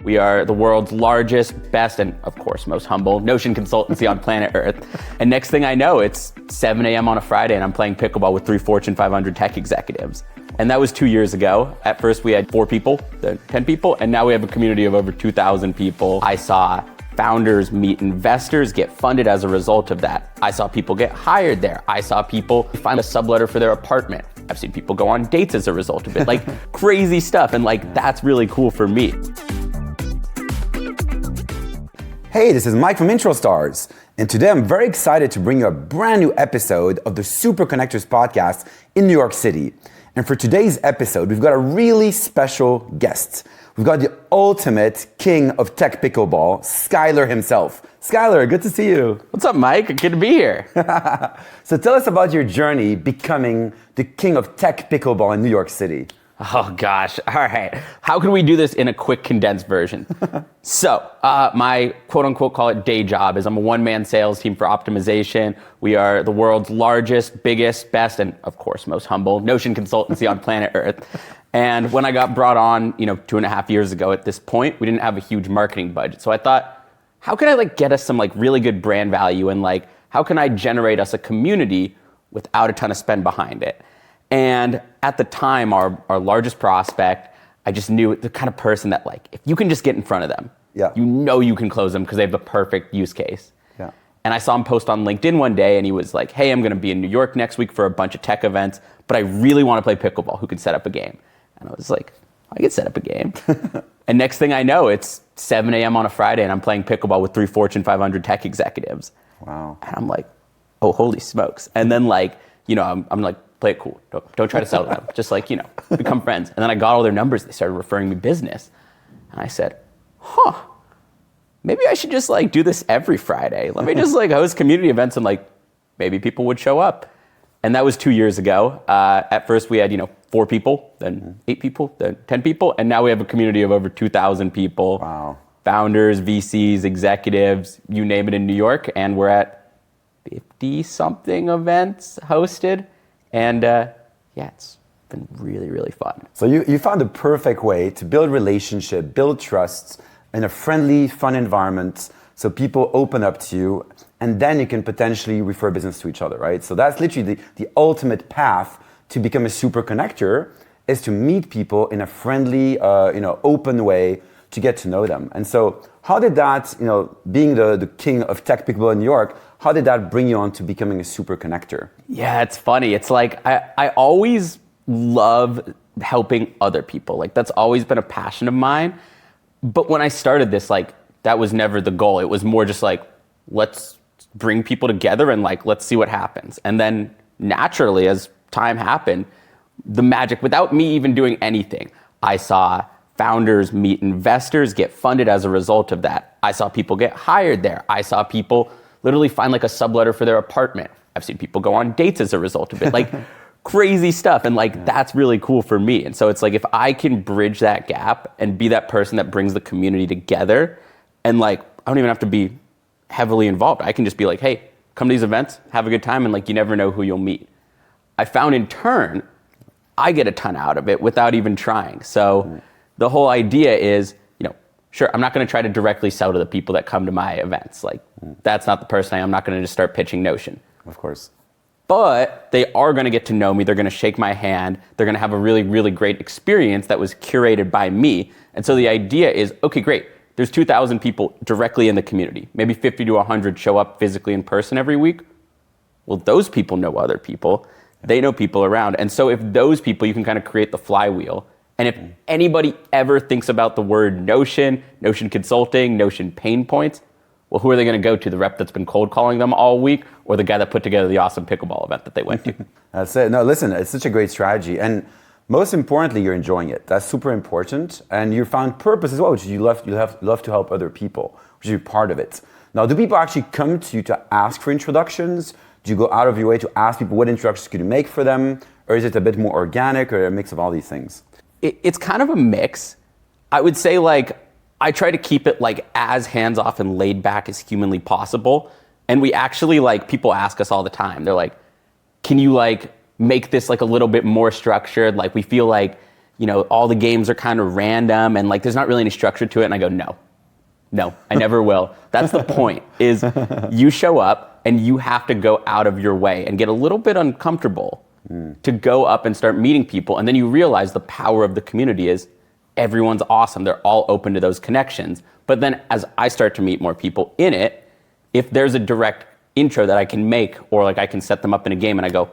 We are the world's largest, best, and of course, most humble Notion consultancy on planet Earth. And next thing I know, it's 7 a.m. on a Friday and I'm playing pickleball with 3 Fortune 500 tech executives. And that was 2 years ago. At first we had 4 people, then 10 people, and now we have a community of over 2,000 people. I saw founders meet investors, get funded as a result of that. I saw people get hired there. I saw people find a subletter for their apartment. I've seen people go on dates as a result of it, like crazy stuff. And like, that's really cool for me. Hey, this is Mike from IntroStars, and today I'm very excited to bring you a brand new episode of the Super Connectors podcast in New York City. And for today's episode, we've got a really special guest. We've got the ultimate king of tech pickleball, Skyler himself. Skyler, good to see you. What's up, Mike? Good to be here. So tell us about your journey becoming the king of tech pickleball in New York City. Oh gosh, all right. How can we do this in a quick condensed version? So my quote unquote call it day job is I'm a one-man sales team for optimization. We are the world's largest, biggest, best, and of course most humble Notion consultancy on planet Earth. And when I got brought on, 2.5 years ago at this point, we didn't have a huge marketing budget. So I thought, how can I get us some really good brand value and how can I generate us a community without a ton of spend behind it? And at the time, our largest prospect, I just knew the kind of person that if you can just get in front of them, you can close them because they have the perfect use case. Yeah. And I saw him post on LinkedIn one day and he was like, hey, I'm going to be in New York next week for a bunch of tech events, but I really want to play pickleball. Who can set up a game? And I was like, I could set up a game. And next thing I know, it's 7 a.m. on a Friday and I'm playing pickleball with 3 Fortune 500 tech executives. Wow. And I'm like, oh, holy smokes. And then I'm like, play it cool. Don't try to sell them. Just become friends. And then I got all their numbers. They started referring me business. And I said, maybe I should just do this every Friday. Let me just host community events and maybe people would show up. And that was 2 years ago. At first we had, 4 people, then 8 people, then 10 people. And now we have a community of over 2,000 people. Wow. Founders, VCs, executives, you name it in New York. And we're at 50 something events hosted. And it's been really, really fun. So you found the perfect way to build relationship, build trust in a friendly, fun environment so people open up to you and then you can potentially refer business to each other, right? So that's literally the ultimate path to become a super connector is to meet people in a friendly, open way to get to know them. And so how did that, being the king of tech pickleball in New York, how did that bring you on to becoming a super connector? Yeah, it's funny. It's I always love helping other people. That's always been a passion of mine. But when I started this, that was never the goal. It was more just let's bring people together and let's see what happens. And then naturally, as time happened, the magic, without me even doing anything, I saw founders meet investors, get funded as a result of that. I saw people get hired there. I saw people literally find a subletter for their apartment. I've seen people go on dates as a result of it, crazy stuff. And that's really cool for me. And so it's if I can bridge that gap and be that person that brings the community together and I don't even have to be heavily involved. I can just be hey, come to these events, have a good time. And you never know who you'll meet. I found in turn, I get a ton out of it without even trying. So the whole idea is, sure, I'm not going to try to directly sell to the people that come to my events. That's not the person I am. I'm not going to just start pitching Notion. Of course. But they are going to get to know me. They're going to shake my hand. They're going to have a really, really great experience that was curated by me. And so the idea is, okay, great. There's 2,000 people directly in the community. Maybe 50 to 100 show up physically in person every week. Well, those people know other people. They know people around. And so if those people, you can kind of create the flywheel. And if anybody ever thinks about the word Notion, Notion consulting, Notion pain points, well, who are they going to go to? The rep that's been cold calling them all week or the guy that put together the awesome pickleball event that they went to? That's it. No, listen, it's such a great strategy. And most importantly, you're enjoying it. That's super important. And you found purpose as well, which is you love to help other people, which is part of it. Now, do people actually come to you to ask for introductions? Do you go out of your way to ask people what introductions could you make for them? Or is it a bit more organic or a mix of all these things? It's kind of a mix. I would say I try to keep it as hands-off and laid back as humanly possible. And we actually people ask us all the time. They're can you make this a little bit more structured? We feel all the games are kind of random and like there's not really any structure to it. And I go, no, I never will. That's the point, is you show up and you have to go out of your way and get a little bit uncomfortable to go up and start meeting people. And then you realize the power of the community is everyone's awesome. They're all open to those connections. But then as I start to meet more people in it, if there's a direct intro that I can make, or like I can set them up in a game and I go,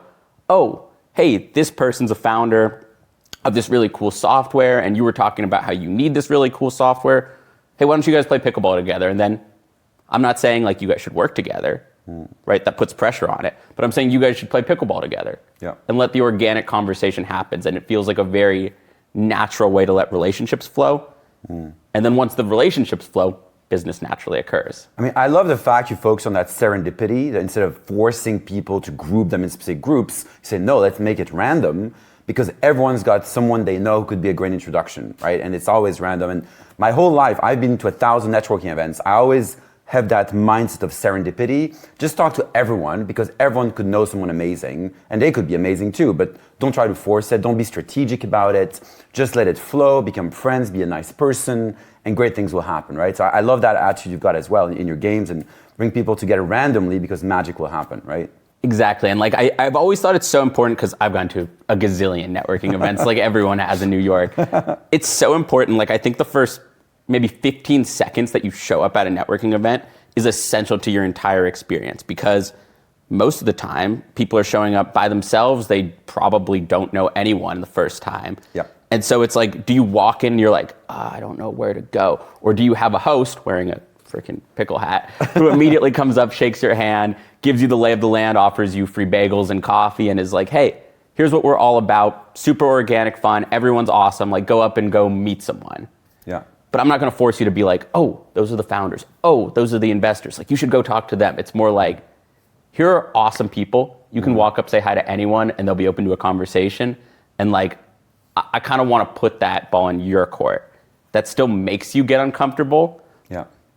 oh, hey, this person's a founder of this really cool software and you were talking about how you need this really cool software. Hey, why don't you guys play pickleball together? And then I'm not saying like you guys should work together, right? That puts pressure on it. But I'm saying you guys should play pickleball together and let the organic conversation happen. And it feels like a very natural way to let relationships flow. And then once the relationships flow, business naturally occurs. I mean, I love the fact you focus on that serendipity, that instead of forcing people to group them in specific groups, you say, no, let's make it random, because everyone's got someone they know who could be a great introduction, right? And it's always random. And my whole life, I've been to 1,000 networking events. I always have that mindset of serendipity. Just talk to everyone, because everyone could know someone amazing and they could be amazing too, but don't try to force it. Don't be strategic about it. Just let it flow, become friends, be a nice person, and great things will happen, right? So I love that attitude you've got as well in your games, and bring people together randomly because magic will happen, right? Exactly. And like I've always thought it's so important, because I've gone to a gazillion networking events like everyone has in New York. It's so important. Like I think the first maybe 15 seconds that you show up at a networking event is essential to your entire experience, because most of the time people are showing up by themselves. They probably don't know anyone the first time. And so it's like, do you walk in and you're like, I don't know where to go? Or do you have a host wearing a freaking pickle hat who immediately comes up, shakes your hand, gives you the lay of the land, offers you free bagels and coffee, and is like, hey, here's what we're all about. Super organic fun. Everyone's awesome. Like, go up and go meet someone. But I'm not going to force you to be like, oh, those are the founders. Oh, those are the investors. Like, you should go talk to them. It's more like, here are awesome people. You can walk up, say hi to anyone, and they'll be open to a conversation. And like, I kind of want to put that ball in your court. That still makes you get uncomfortable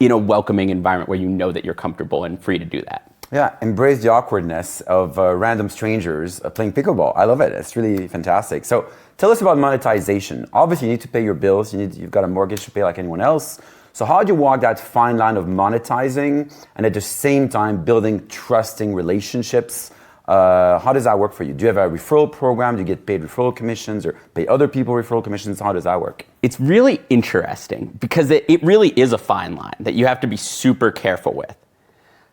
in a welcoming environment where you know that you're comfortable and free to do that. Yeah, embrace the awkwardness of random strangers playing pickleball. I love it. It's really fantastic. So tell us about monetization. Obviously, you need to pay your bills. You've got a mortgage to pay like anyone else. So how do you walk that fine line of monetizing and at the same time building trusting relationships? How does that work for you? Do you have a referral program? Do you get paid referral commissions or pay other people referral commissions? How does that work? It's really interesting, because it really is a fine line that you have to be super careful with.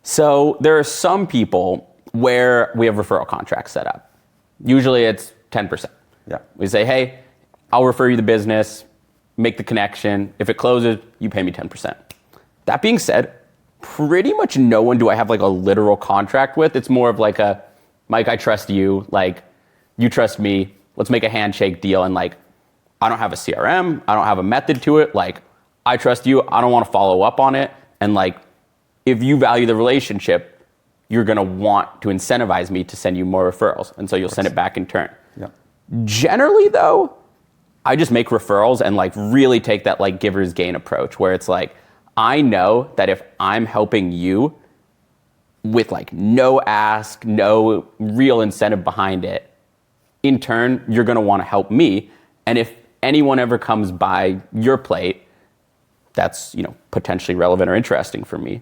So there are some people where we have referral contracts set up. Usually it's 10%. We say, hey, I'll refer you the business, make the connection. If it closes, you pay me 10%. That being said, pretty much no one do I have like a literal contract with. It's more of like a, Mike, I trust you, like you trust me, let's make a handshake deal. And like, I don't have a CRM, I don't have a method to it. Like, I trust you, I don't want to follow up on it. And like, if you value the relationship, you're going to want to incentivize me to send you more referrals. And so you'll send it back in turn. Generally though, I just make referrals and like really take that like giver's gain approach, where it's like, I know that if I'm helping you with like no ask, no real incentive behind it, in turn, you're going to want to help me. And if anyone ever comes by your plate that's, potentially relevant or interesting for me,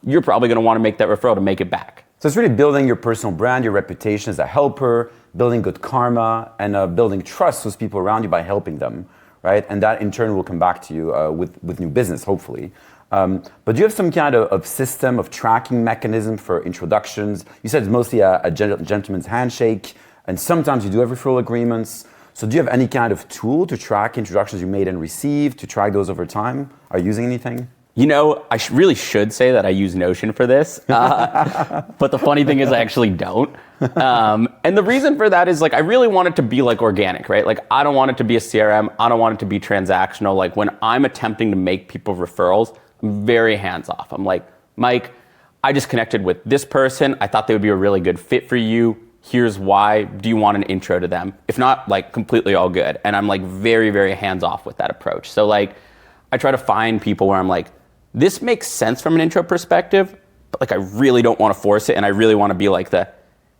you're probably going to want to make that referral to make it back. So it's really building your personal brand, your reputation as a helper, building good karma, and building trust with people around you by helping them, right? And that in turn will come back to you with new business, hopefully. But do you have some kind of system of tracking mechanism for introductions? You said it's mostly a gentleman's handshake, and sometimes you do have referral agreements. So do you have any kind of tool to track introductions you made and received, to track those over time? Are you using anything? I really should say that I use Notion for this, but the funny thing is I actually don't. And the reason for that is like, I really want it to be like organic, right? Like, I don't want it to be a CRM. I don't want it to be transactional. Like, when I'm attempting to make people referrals, I'm very hands off. I'm like, Mike, I just connected with this person. I thought they would be a really good fit for you. Here's why. Do you want an intro to them? If not, like, completely all good. And I'm like very, very hands off with that approach. So like, I try to find people where I'm like, this makes sense from an intro perspective, but like, I really don't want to force it. And I really want to be like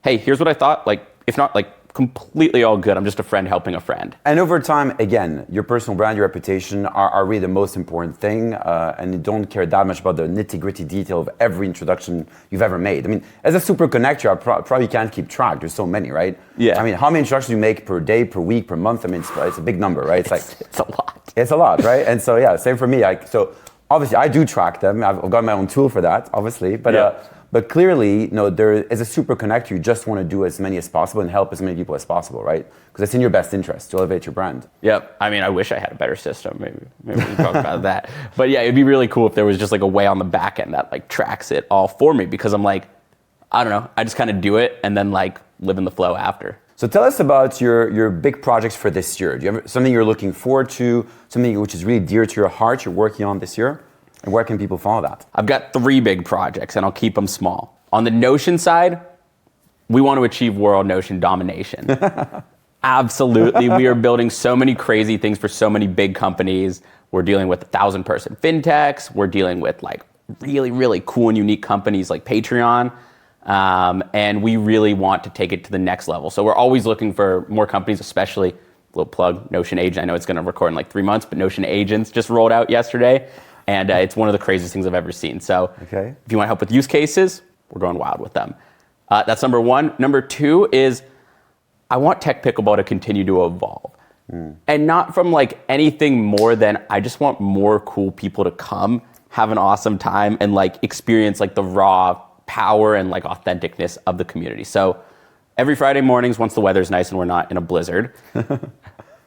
hey, here's what I thought. Like, if not, like, completely all good. I'm just a friend helping a friend. And over time, again, your personal brand, your reputation are really the most important thing. And you don't care that much about the nitty-gritty detail of every introduction you've ever made. I mean, as a super connector, I probably can't keep track. There's so many, right? Yeah. I mean, how many introductions do you make per day, per week, per month? I mean, it's a big number, right? It's a lot. It's a lot, right? And so, yeah, same for me. So obviously, I do track them. I've got my own tool for that, obviously. But clearly, there as a super connector, you just want to do as many as possible and help as many people as possible, right? Because it's in your best interest to elevate your brand. Yep. I mean, I wish I had a better system. Maybe we can talk about that. But yeah, it'd be really cool if there was just like a way on the back end that like tracks it all for me, because I'm like, I don't know, I just kind of do it and then like live in the flow after. So tell us about your big projects for this year. Do you have something you're looking forward to, something which is really dear to your heart you're working on this year? And where can people follow that? I've got 3 big projects, and I'll keep them small. On the Notion side, we want to achieve world Notion domination. Absolutely. We are building so many crazy things for so many big companies. We're dealing with 1,000-person fintechs. We're dealing with like really, really cool and unique companies like Patreon. And we really want to take it to the next level. So we're always looking for more companies, especially, little plug, Notion Agent. I know it's going to record in like 3 months, but Notion Agents just rolled out yesterday. And it's one of the craziest things I've ever seen. So if you want help with use cases, we're going wild with them. That's number 1. Number 2 is I want Tech Pickleball to continue to evolve. And not from like anything more than I just want more cool people to come, have an awesome time, and like experience like the raw power and like authenticness of the community. So every Friday mornings, once the weather's nice and we're not in a blizzard,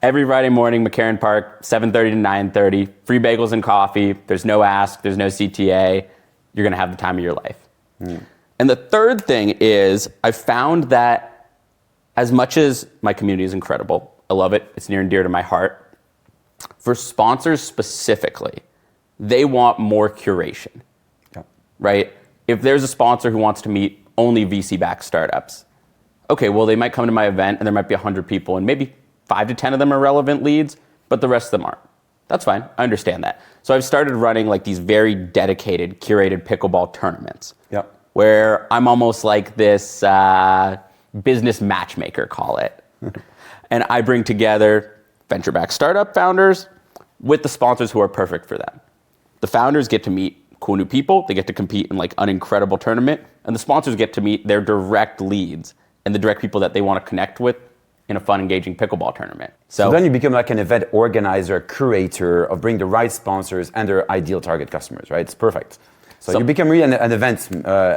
every Friday morning, McCarran Park, 7:30 to 9:30, free bagels and coffee. There's no ask, there's no CTA. You're gonna have the time of your life. And the third thing is I found that as much as my community is incredible, I love it, it's near and dear to my heart, for sponsors specifically, they want more curation, right? If there's a sponsor who wants to meet only VC-backed startups, okay, well, they might come to my event and there might be 100 people and maybe 5 to 10 of them are relevant leads, but the rest of them aren't. That's fine. I understand that. So I've started running like these very dedicated, curated pickleball tournaments where I'm almost like this business matchmaker, call it. And I bring together venture-backed startup founders with the sponsors who are perfect for them. The founders get to meet cool new people. They get to compete in like an incredible tournament. And the sponsors get to meet their direct leads and the direct people that they want to connect with in a fun, engaging pickleball tournament. So then you become like an event organizer, curator of bringing the right sponsors and their ideal target customers, right? It's perfect. So you become really an event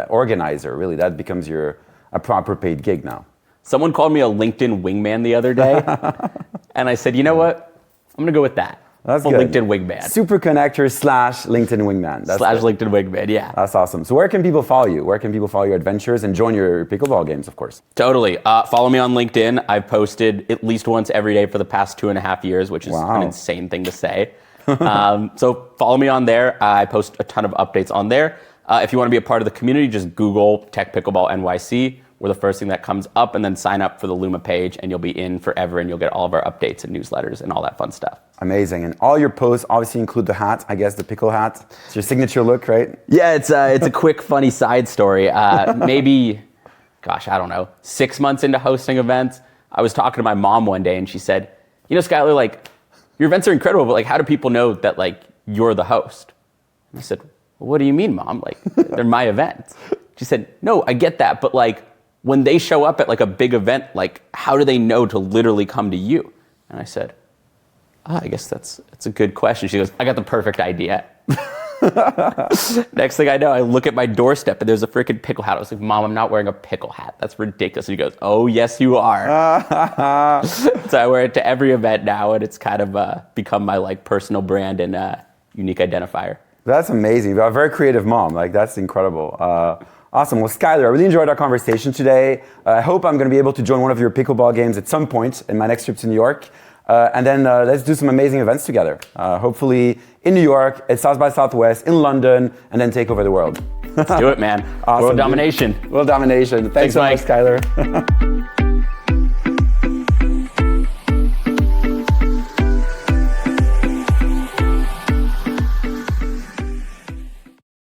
organizer, really. That becomes a proper paid gig now. Someone called me a LinkedIn wingman the other day. And I said, you know what? I'm going to go with that. That's a good. LinkedIn wingman. Super connector / LinkedIn wingman. That's LinkedIn wingman, yeah. That's awesome. So where can people follow you? Where can people follow your adventures and join your pickleball games, of course? Totally. Follow me on LinkedIn. I've posted at least once every day for the past 2.5 years, which is an insane thing to say. So follow me on there. I post a ton of updates on there. If you want to be a part of the community, just Google Tech Pickleball NYC. We're the first thing that comes up, and then sign up for the Luma page and you'll be in forever and you'll get all of our updates and newsletters and all that fun stuff. Amazing. And all your posts obviously include the hat, I guess, the pickle hat. It's your signature look, right? Yeah, it's a quick, funny side story. Maybe, gosh, I don't know, 6 months into hosting events, I was talking to my mom one day and she said, you know, Skyler, like, your events are incredible, but like, how do people know that like you're the host? And I said, well, what do you mean, Mom? Like, they're my events. She said, no, I get that, but like, when they show up at like a big event, like how do they know to literally come to you? And I said, I guess that's a good question. She goes, I got the perfect idea. Next thing I know, I look at my doorstep and there's a freaking pickle hat. I was like, Mom, I'm not wearing a pickle hat. That's ridiculous. And she goes, oh, yes, you are. So I wear it to every event now, and it's kind of become my like personal brand and unique identifier. That's amazing. You have a very creative mom. Like, that's incredible. Awesome. Well, Skyler, I really enjoyed our conversation today. I hope I'm going to be able to join one of your pickleball games at some point in my next trip to New York. And then let's do some amazing events together. Hopefully in New York, at South by Southwest, in London, and then take over the world. Let's do it, man. Awesome, World domination. World domination. Thanks so much, Mike. Skyler.